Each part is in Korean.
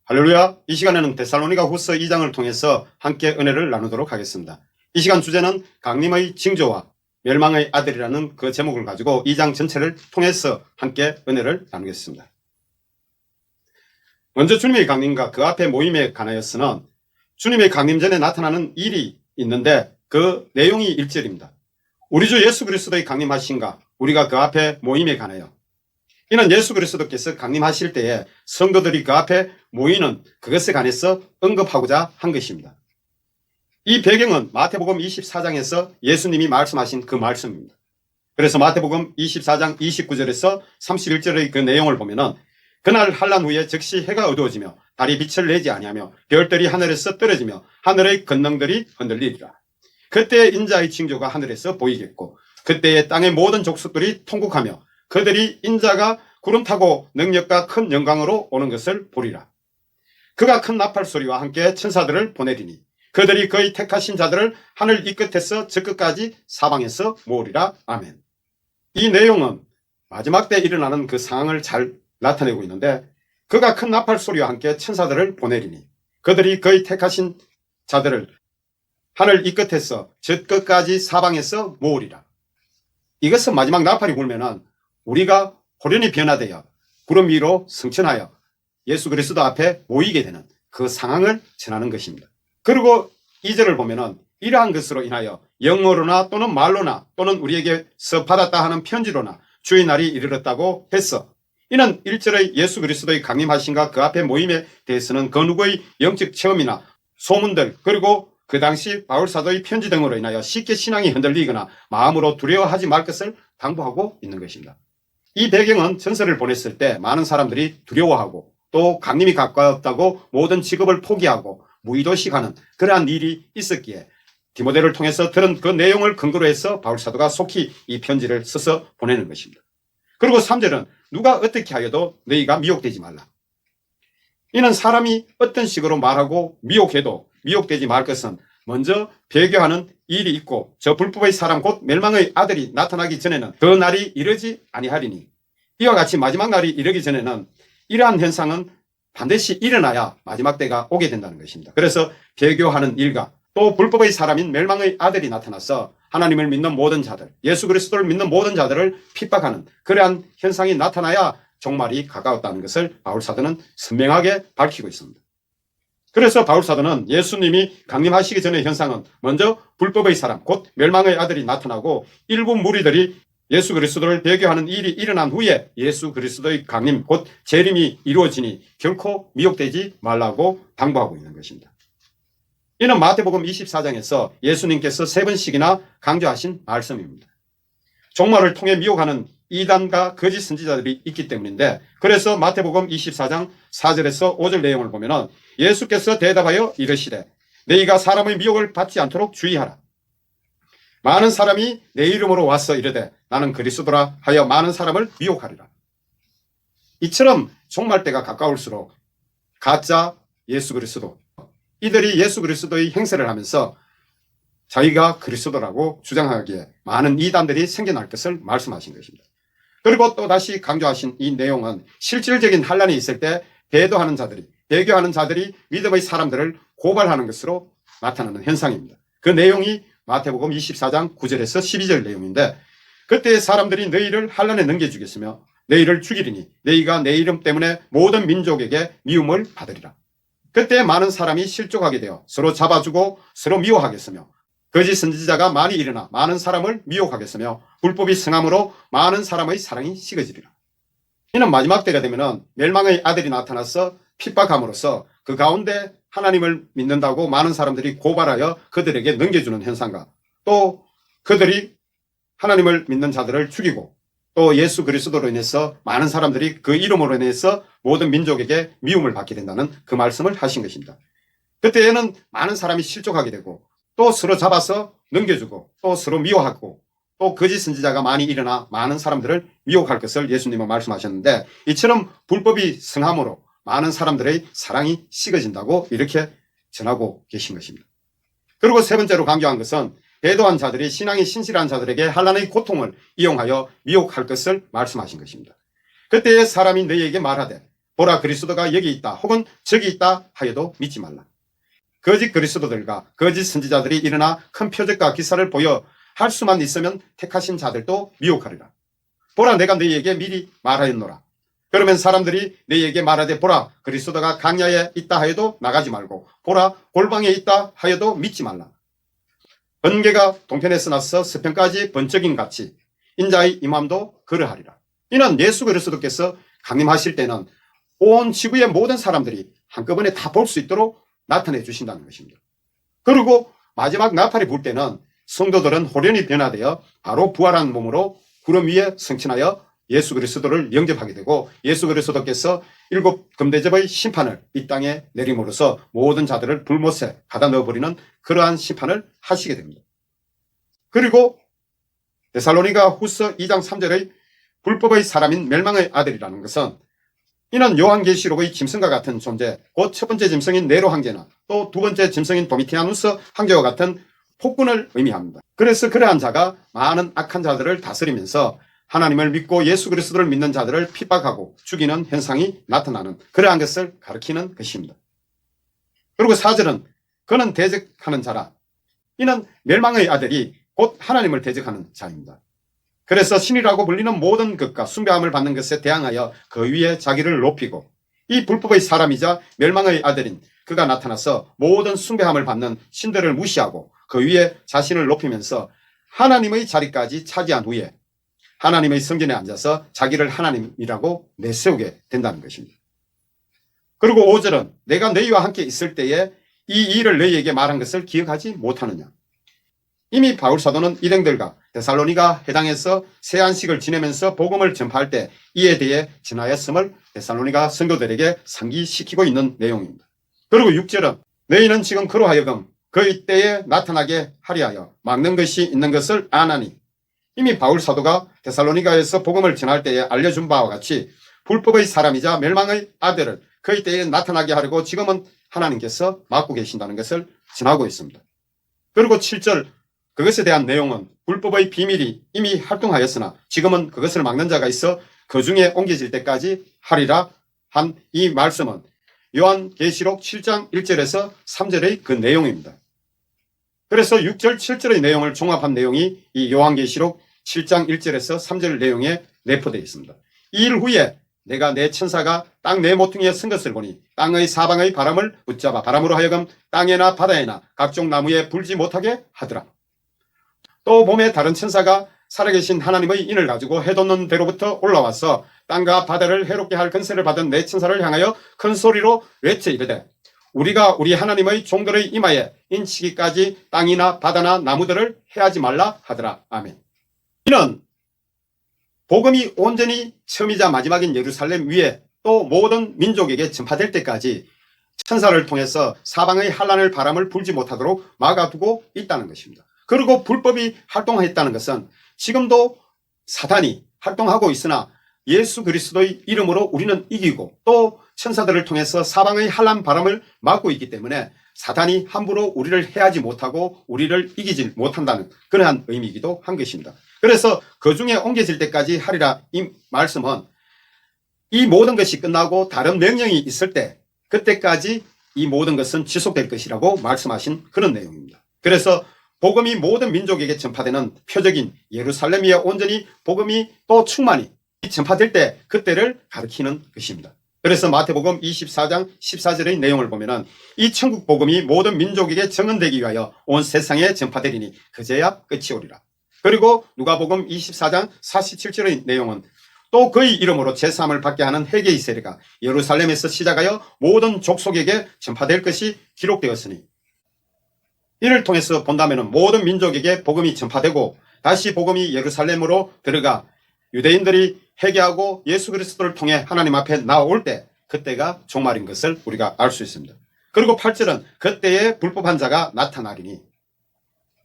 할렐루야. 이 시간에는 데살로니가 후서 2장을 통해서 함께 은혜를 나누도록 하겠습니다. 이 시간 주제는 강림의 징조와 멸망의 아들이라는 그 제목을 가지고 2장 전체를 통해서 함께 은혜를 나누겠습니다. 먼저 주님의 강림과 그 앞에 모임에 관하여서는 주님의 강림 전에 나타나는 일이 있는데 그 내용이 1절입니다. 우리 주 예수 그리스도의 강림하신가 우리가 그 앞에 모임에 관하여. 이는 예수 그리스도께서 강림하실 때에 성도들이 그 앞에 모이는 그것에 관해서 언급하고자 한 것입니다. 이 배경은 마태복음 24장에서 예수님이 말씀하신 그 말씀입니다. 그래서 마태복음 24장 29절에서 31절의 그 내용을 보면은 그날 한란 후에 즉시 해가 어두워지며 달이 빛을 내지 아니하며 별들이 하늘에서 떨어지며 하늘의 권능들이 흔들리리라. 그때 인자의 징조가 하늘에서 보이겠고 그때에 땅의 모든 족속들이 통곡하며 그들이 인자가 구름 타고 능력과 큰 영광으로 오는 것을 보리라. 그가 큰 나팔 소리와 함께 천사들을 보내리니 그들이 그의 택하신 자들을 하늘 이 끝에서 저 끝까지 사방에서 모으리라. 아멘. 이 내용은 마지막 때 일어나는 그 상황을 잘 나타내고 있는데 그가 큰 나팔 소리와 함께 천사들을 보내리니 그들이 그의 택하신 자들을 하늘 이 끝에서 저 끝까지 사방에서 모으리라. 이것은 마지막 나팔이 불면은 우리가 호련히 변화되어 구름 위로 승천하여 예수 그리스도 앞에 모이게 되는 그 상황을 전하는 것입니다. 그리고 2절을 보면은 이러한 것으로 인하여 영어로나 또는 말로나 또는 우리에게서 받았다 하는 편지로나 주의 날이 이르렀다고 했어. 이는 1절의 예수 그리스도의 강림하신가 그 앞에 모임에 대해서는 그 누구의 영적 체험이나 소문들 그리고 그 당시 바울사도의 편지 등으로 인하여 쉽게 신앙이 흔들리거나 마음으로 두려워하지 말 것을 당부하고 있는 것입니다. 이 배경은 전설을 보냈을 때 많은 사람들이 두려워하고 또 강림이 가까웠다고 모든 직업을 포기하고 무의도식하는 그러한 일이 있었기에 디모데를 통해서 들은 그 내용을 근거로 해서 바울사도가 속히 이 편지를 써서 보내는 것입니다. 그리고 3절은 누가 어떻게 하여도 너희가 미혹되지 말라. 이는 사람이 어떤 식으로 말하고 미혹해도 미혹되지 말 것은 먼저 배교하는 일이 있고 저 불법의 사람 곧 멸망의 아들이 나타나기 전에는 그 날이 이르지 아니하리니 이와 같이 마지막 날이 이르기 전에는 이러한 현상은 반드시 일어나야 마지막 때가 오게 된다는 것입니다. 그래서 배교하는 일과 또 불법의 사람인 멸망의 아들이 나타나서 하나님을 믿는 모든 자들, 예수 그리스도를 믿는 모든 자들을 핍박하는 그러한 현상이 나타나야 종말이 가까웠다는 것을 바울사도는 선명하게 밝히고 있습니다. 그래서 바울사도는 예수님이 강림하시기 전의 현상은 먼저 불법의 사람 곧 멸망의 아들이 나타나고 일부 무리들이 예수 그리스도를 배교하는 일이 일어난 후에 예수 그리스도의 강림 곧 재림이 이루어지니 결코 미혹되지 말라고 당부하고 있는 것입니다. 이는 마태복음 24장에서 예수님께서 3번씩이나 강조하신 말씀입니다. 종말을 통해 미혹하는 이단과 거짓 선지자들이 있기 때문인데 그래서 마태복음 24장 4절에서 5절 내용을 보면 예수께서 대답하여 이르시되 너희가 사람의 미혹을 받지 않도록 주의하라. 많은 사람이 내 이름으로 와서 이르되 나는 그리스도라 하여 많은 사람을 미혹하리라. 이처럼 종말 때가 가까울수록 가짜 예수 그리스도 이들이 예수 그리스도의 행세를 하면서 자기가 그리스도라고 주장하기에 많은 이단들이 생겨날 것을 말씀하신 것입니다. 그리고 또 다시 강조하신 이 내용은 실질적인 환란이 있을 때 배교하는 자들이 믿음의 사람들을 고발하는 것으로 나타나는 현상입니다. 그 내용이 마태복음 24장 9절에서 12절 내용인데 그때 사람들이 너희를 환란에 넘겨주겠으며 너희를 죽이리니 너희가 내 이름 때문에 모든 민족에게 미움을 받으리라. 그때 많은 사람이 실족하게 되어 서로 잡아주고 서로 미워하겠으며 거짓 선지자가 많이 일어나 많은 사람을 미혹하겠으며 불법이 성함으로 많은 사람의 사랑이 식어지리라. 이는 마지막 때가 되면 멸망의 아들이 나타나서 핍박함으로써 그 가운데 하나님을 믿는다고 많은 사람들이 고발하여 그들에게 넘겨주는 현상과 또 그들이 하나님을 믿는 자들을 죽이고 또 예수 그리스도로 인해서 많은 사람들이 그 이름으로 인해서 모든 민족에게 미움을 받게 된다는 그 말씀을 하신 것입니다. 그때에는 많은 사람이 실족하게 되고 또 서로 잡아서 넘겨주고 또 서로 미워하고 또 거짓 선지자가 많이 일어나 많은 사람들을 미혹할 것을 예수님은 말씀하셨는데 이처럼 불법이 성함으로 많은 사람들의 사랑이 식어진다고 이렇게 전하고 계신 것입니다. 그리고 세 번째로 강조한 것은 배도한 자들이 신앙이 신실한 자들에게 환난의 고통을 이용하여 미혹할 것을 말씀하신 것입니다. 그때에 사람이 너희에게 말하되 보라 그리스도가 여기 있다 혹은 저기 있다 하여도 믿지 말라. 거짓 그리스도들과 거짓 선지자들이 일어나 큰 표적과 기사를 보여 할 수만 있으면 택하신 자들도 미혹하리라. 보라 내가 너희에게 미리 말하였노라. 그러면 사람들이 너희에게 말하되 보라 그리스도가 강야에 있다 하여도 나가지 말고 보라 골방에 있다 하여도 믿지 말라. 번개가 동편에서 나서 서편까지 번쩍임 같이 인자의 임함도 그러하리라. 이는 예수 그리스도께서 강림하실 때는 온 지구의 모든 사람들이 한꺼번에 다 볼 수 있도록 나타내 주신다는 것입니다. 그리고 마지막 나팔이 불 때는 성도들은 호련히 변화되어 바로 부활한 몸으로 구름 위에 승천하여 예수 그리스도를 영접하게 되고 예수 그리스도께서 일곱 금대접의 심판을 이 땅에 내림으로써 모든 자들을 불못에 가다 넣어버리는 그러한 심판을 하시게 됩니다. 그리고 데살로니가 후서 2장 3절의 불법의 사람인 멸망의 아들이라는 것은 이는 요한계시록의 짐승과 같은 존재, 곧 첫 번째 짐승인 네로 황제나 또 두 번째 짐승인 도미티아누스 황제와 같은 폭군을 의미합니다. 그래서 그러한 자가 많은 악한 자들을 다스리면서 하나님을 믿고 예수 그리스도를 믿는 자들을 핍박하고 죽이는 현상이 나타나는 그러한 것을 가리키는 것입니다. 그리고 4절은 그는 대적하는 자라. 이는 멸망의 아들이 곧 하나님을 대적하는 자입니다. 그래서 신이라고 불리는 모든 것과 숭배함을 받는 것에 대항하여 그 위에 자기를 높이고 이 불법의 사람이자 멸망의 아들인 그가 나타나서 모든 숭배함을 받는 신들을 무시하고 그 위에 자신을 높이면서 하나님의 자리까지 차지한 후에 하나님의 성전에 앉아서 자기를 하나님이라고 내세우게 된다는 것입니다. 그리고 5절은 내가 너희와 함께 있을 때에 이 일을 너희에게 말한 것을 기억하지 못하느냐. 이미 바울 사도는 일행들과 데살로니가 해당에서 세안식을 지내면서 복음을 전파할 때 이에 대해 지나였음을 데살로니가 성도들에게 상기시키고 있는 내용입니다. 그리고 6절은 너희는 지금 그로 하여금 그 때에 나타나게 하리하여 막는 것이 있는 것을 아나니. 이미 바울 사도가 데살로니가에서 복음을 전할 때에 알려준 바와 같이 불법의 사람이자 멸망의 아들을 그 때에 나타나게 하려고 지금은 하나님께서 막고 계신다는 것을 전하고 있습니다. 그리고 7절 그것에 대한 내용은 불법의 비밀이 이미 활동하였으나 지금은 그것을 막는 자가 있어 그 중에 옮겨질 때까지 하리라 한 이 말씀은 요한계시록 7장 1절에서 3절의 그 내용입니다. 그래서 6절 7절의 내용을 종합한 내용이 이 요한계시록 7장 1절에서 3절 내용에 내포되어 있습니다. 이 일 후에 내가 내 천사가 땅 내 모퉁이에 쓴 것을 보니 땅의 사방의 바람을 붙잡아 바람으로 하여금 땅에나 바다에나 각종 나무에 불지 못하게 하더라. 또 봄에 다른 천사가 살아계신 하나님의 인을 가지고 해돋는 데로부터 올라와서 땅과 바다를 해롭게 할 권세를 받은 내 천사를 향하여 큰 소리로 외쳐 이르되 우리가 우리 하나님의 종들의 이마에 인치기까지 땅이나 바다나 나무들을 해하지 말라 하더라. 아멘. 이는 복음이 온전히 처음이자 마지막인 예루살렘 위에 또 모든 민족에게 전파될 때까지 천사를 통해서 사방의 환란을 바람을 불지 못하도록 막아두고 있다는 것입니다. 그리고 불법이 활동했다는 것은 지금도 사탄이 활동하고 있으나 예수 그리스도의 이름으로 우리는 이기고 또 천사들을 통해서 사방의 환란 바람을 막고 있기 때문에 사탄이 함부로 우리를 해하지 못하고 우리를 이기지 못한다는 그러한 의미이기도 한 것입니다. 그래서 그 중에 옮겨질 때까지 하리라 이 말씀은 이 모든 것이 끝나고 다른 명령이 있을 때 그때까지 이 모든 것은 지속될 것이라고 말씀하신 그런 내용입니다. 그래서 복음이 모든 민족에게 전파되는 표적인 예루살렘 위에 온전히 복음이 또 충만히 전파될 때 그때를 가리키는 것입니다. 그래서 마태복음 24장 14절의 내용을 보면은 이 천국 복음이 모든 민족에게 정언되기 위하여 온 세상에 전파되리니 그제야 끝이 오리라. 그리고 누가복음 24장 47절의 내용은 또 그의 이름으로 제사함을 받게 하는 회개의 세례가 예루살렘에서 시작하여 모든 족속에게 전파될 것이 기록되었으니 이를 통해서 본다면 모든 민족에게 복음이 전파되고 다시 복음이 예루살렘으로 들어가 유대인들이 회개하고 예수 그리스도를 통해 하나님 앞에 나올 때 그때가 종말인 것을 우리가 알 수 있습니다. 그리고 8절은 그때에 불법한 자가 나타나리니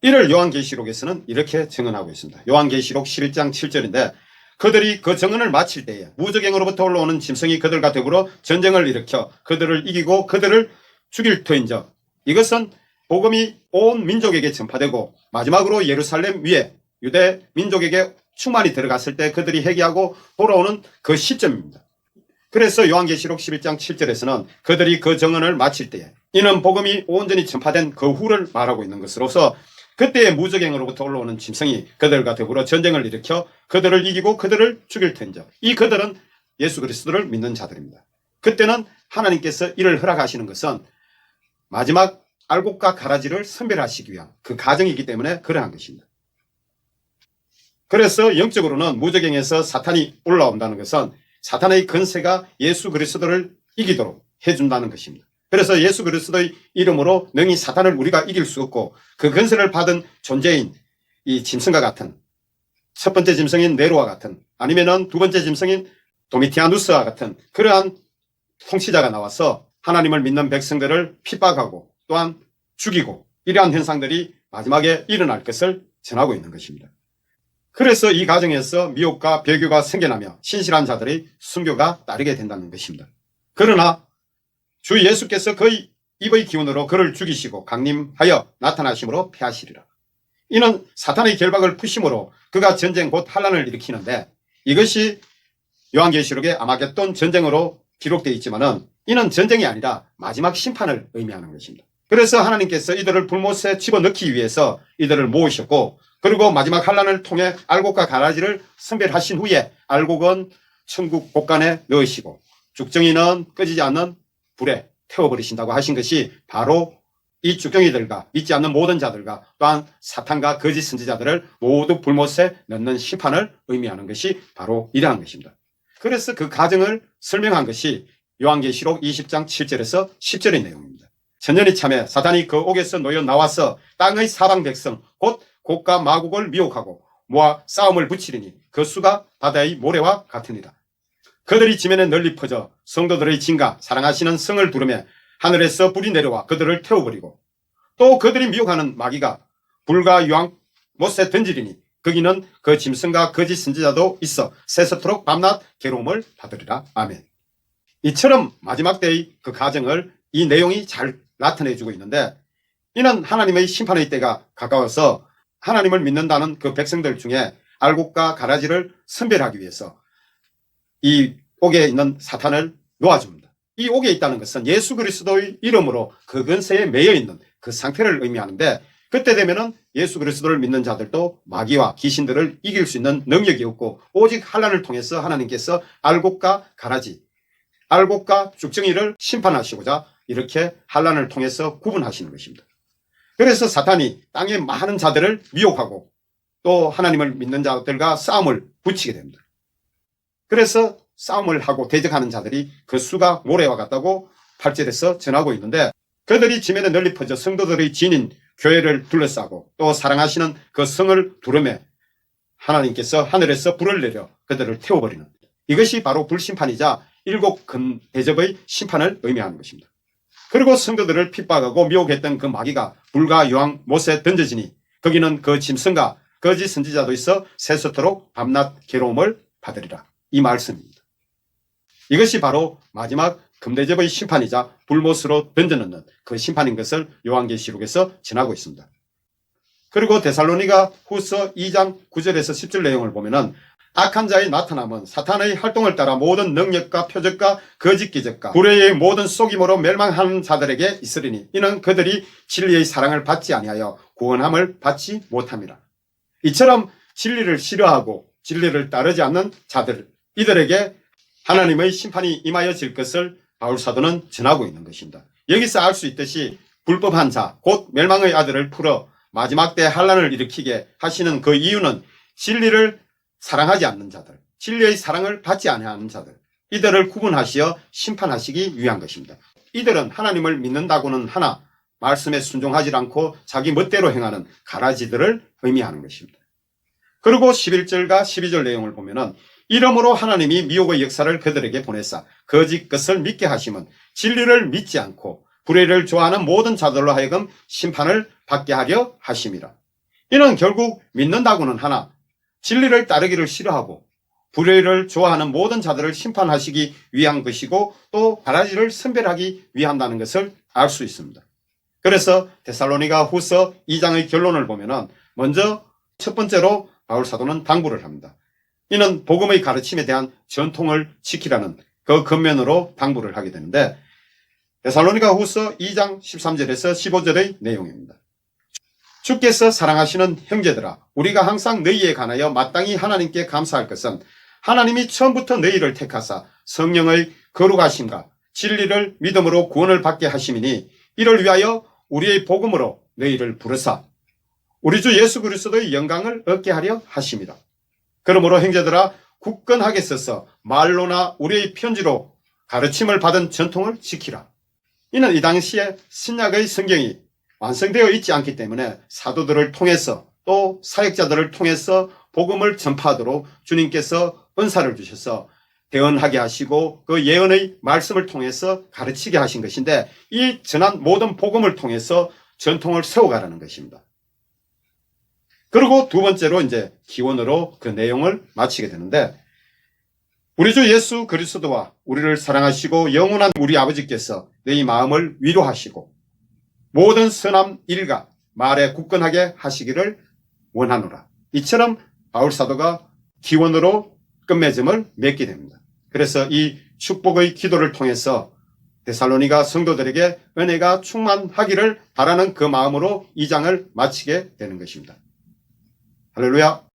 이를 요한계시록에서는 이렇게 증언하고 있습니다. 요한계시록 11장 7절인데 그들이 그 증언을 마칠 때에 무적행으로부터 올라오는 짐승이 그들과 더불어 전쟁을 일으켜 그들을 이기고 그들을 죽일 터인즉 이것은 복음이 온 민족에게 전파되고 마지막으로 예루살렘 위에 유대 민족에게 충만히 들어갔을 때 그들이 회개하고 돌아오는 그 시점입니다. 그래서 요한계시록 11장 7절에서는 그들이 그 정언을 마칠 때에 이는 복음이 온전히 전파된 그 후를 말하고 있는 것으로서 그때의 무적행으로부터 올라오는 짐승이 그들과 더불어 전쟁을 일으켜 그들을 이기고 그들을 죽일 텐즉 이 그들은 예수 그리스도를 믿는 자들입니다. 그때는 하나님께서 이를 허락하시는 것은 마지막 알곡과 가라지를 선별하시기 위한 그 과정이기 때문에 그러한 것입니다. 그래서 영적으로는 무적행에서 사탄이 올라온다는 것은 사탄의 근세가 예수 그리스도를 이기도록 해준다는 것입니다. 그래서 예수 그리스도의 이름으로 능히 사탄을 우리가 이길 수 없고 그 근세를 받은 존재인 이 짐승과 같은 첫 번째 짐승인 네로와 같은 아니면은 두 번째 짐승인 도미티아누스와 같은 그러한 통치자가 나와서 하나님을 믿는 백성들을 핍박하고 또한 죽이고 이러한 현상들이 마지막에 일어날 것을 전하고 있는 것입니다. 그래서 이 과정에서 미혹과 배교가 생겨나며 신실한 자들의 순교가 따르게 된다는 것입니다. 그러나 주 예수께서 그의 입의 기운으로 그를 죽이시고 강림하여 나타나심으로 패하시리라. 이는 사탄의 결박을 푸심으로 그가 전쟁 곧 환란을 일으키는데 이것이 요한계시록의 아마겟돈 전쟁으로 기록되어 있지만은 이는 전쟁이 아니라 마지막 심판을 의미하는 것입니다. 그래서 하나님께서 이들을 불못에 집어넣기 위해서 이들을 모으셨고 그리고 마지막 환란을 통해 알곡과 가라지를 선별하신 후에 알곡은 천국 곳간에 넣으시고 죽정이는 꺼지지 않는 불에 태워버리신다고 하신 것이 바로 이 죽정이들과 믿지 않는 모든 자들과 또한 사탄과 거짓 선지자들을 모두 불못에 넣는 심판을 의미하는 것이 바로 이러한 것입니다. 그래서 그 과정을 설명한 것이 요한계시록 20장 7절에서 10절의 내용입니다. 천년이 참에 사탄이 그 옥에서 놓여 나와서 땅의 사방 백성 곧 곡과 마곡을 미혹하고 모아 싸움을 붙이리니 그 수가 바다의 모래와 같으니라. 그들이 지면에 널리 퍼져 성도들의 진가 사랑하시는 성을 두르며 하늘에서 불이 내려와 그들을 태워버리고 또 그들이 미혹하는 마귀가 불과 유황 못에 던지리니 거기는 그 짐승과 거짓 선지자도 있어 세세토록 밤낮 괴로움을 받으리라. 아멘. 이처럼 마지막 때의 그 과정을 이 내용이 잘 나타내주고 있는데 이는 하나님의 심판의 때가 가까워서 하나님을 믿는다는 그 백성들 중에 알곡과 가라지를 선별하기 위해서 이 옥에 있는 사탄을 놓아줍니다. 이 옥에 있다는 것은 예수 그리스도의 이름으로 그 근세에 매여 있는 그 상태를 의미하는데 그때 되면은 예수 그리스도를 믿는 자들도 마귀와 귀신들을 이길 수 있는 능력이 없고 오직 환란을 통해서 하나님께서 알곡과 가라지, 알곡과 죽정이를 심판하시고자 이렇게 환란을 통해서 구분하시는 것입니다. 그래서 사탄이 땅의 많은 자들을 미혹하고 또 하나님을 믿는 자들과 싸움을 붙이게 됩니다. 그래서 싸움을 하고 대적하는 자들이 그 수가 모래와 같다고 8절에서 전하고 있는데 그들이 지면에 널리 퍼져 성도들의 진인 교회를 둘러싸고 또 사랑하시는 그 성을 두르며 하나님께서 하늘에서 불을 내려 그들을 태워버리는 이것이 바로 불심판이자 일곱 금 대접의 심판을 의미하는 것입니다. 그리고 성도들을 핍박하고 미혹했던 그 마귀가 불과 유황 못에 던져지니 거기는 그 짐승과 거짓 선지자도 있어 세세토록 밤낮 괴로움을 받으리라. 이 말씀입니다. 이것이 바로 마지막 금대접의 심판이자 불못으로 던져넣는 그 심판인 것을 요한계시록에서 전하고 있습니다. 그리고 데살로니가 후서 2장 9절에서 10절 내용을 보면은 악한 자의 나타남은 사탄의 활동을 따라 모든 능력과 표적과 거짓 기적과 불의의 모든 속임으로 멸망하는 자들에게 있으리니 이는 그들이 진리의 사랑을 받지 아니하여 구원함을 받지 못함이라. 이처럼 진리를 싫어하고 진리를 따르지 않는 자들 이들에게 하나님의 심판이 임하여질 것을 바울사도는 전하고 있는 것입니다. 여기서 알 수 있듯이 불법한 자 곧 멸망의 아들을 풀어 마지막 때 환란을 일으키게 하시는 그 이유는 진리를 사랑하지 않는 자들, 진리의 사랑을 받지 아니하는 자들 이들을 구분하시어 심판하시기 위한 것입니다. 이들은 하나님을 믿는다고는 하나 말씀에 순종하지 않고 자기 멋대로 행하는 가라지들을 의미하는 것입니다. 그리고 11절과 12절 내용을 보면은 이러므로 하나님이 미혹의 역사를 그들에게 보내사 거짓 것을 믿게 하심은 진리를 믿지 않고 불의를 좋아하는 모든 자들로 하여금 심판을 받게 하려 하심이라. 이는 결국 믿는다고는 하나 진리를 따르기를 싫어하고 불의를 좋아하는 모든 자들을 심판하시기 위한 것이고 또 가라지를 선별하기 위한다는 것을 알 수 있습니다. 그래서 데살로니가 후서 2장의 결론을 보면은 먼저 첫 번째로 바울 사도는 당부를 합니다. 이는 복음의 가르침에 대한 전통을 지키라는 그 겉면으로 당부를 하게 되는데 데살로니가 후서 2장 13절에서 15절의 내용입니다. 주께서 사랑하시는 형제들아, 우리가 항상 너희에 관하여 마땅히 하나님께 감사할 것은 하나님이 처음부터 너희를 택하사 성령의 거룩하심과 진리를 믿음으로 구원을 받게 하심이니 이를 위하여 우리의 복음으로 너희를 부르사 우리 주 예수 그리스도의 영광을 얻게 하려 하심이라. 그러므로 형제들아, 굳건하게 서서 말로나 우리의 편지로 가르침을 받은 전통을 지키라. 이는 이 당시에 신약의 성경이 완성되어 있지 않기 때문에 사도들을 통해서 또 사역자들을 통해서 복음을 전파하도록 주님께서 은사를 주셔서 대언하게 하시고 그 예언의 말씀을 통해서 가르치게 하신 것인데, 이 전한 모든 복음을 통해서 전통을 세워가라는 것입니다. 그리고 두 번째로 이제 기원으로 그 내용을 마치게 되는데, 우리 주 예수 그리스도와 우리를 사랑하시고 영원한 우리 아버지께서 너희 마음을 위로하시고 모든 선한 일과 말에 굳건하게 하시기를 원하노라. 이처럼 바울 사도가 기원으로 끝맺음을 맺게 됩니다. 그래서 이 축복의 기도를 통해서 데살로니가 성도들에게 은혜가 충만하기를 바라는 그 마음으로 이 장을 마치게 되는 것입니다. 할렐루야.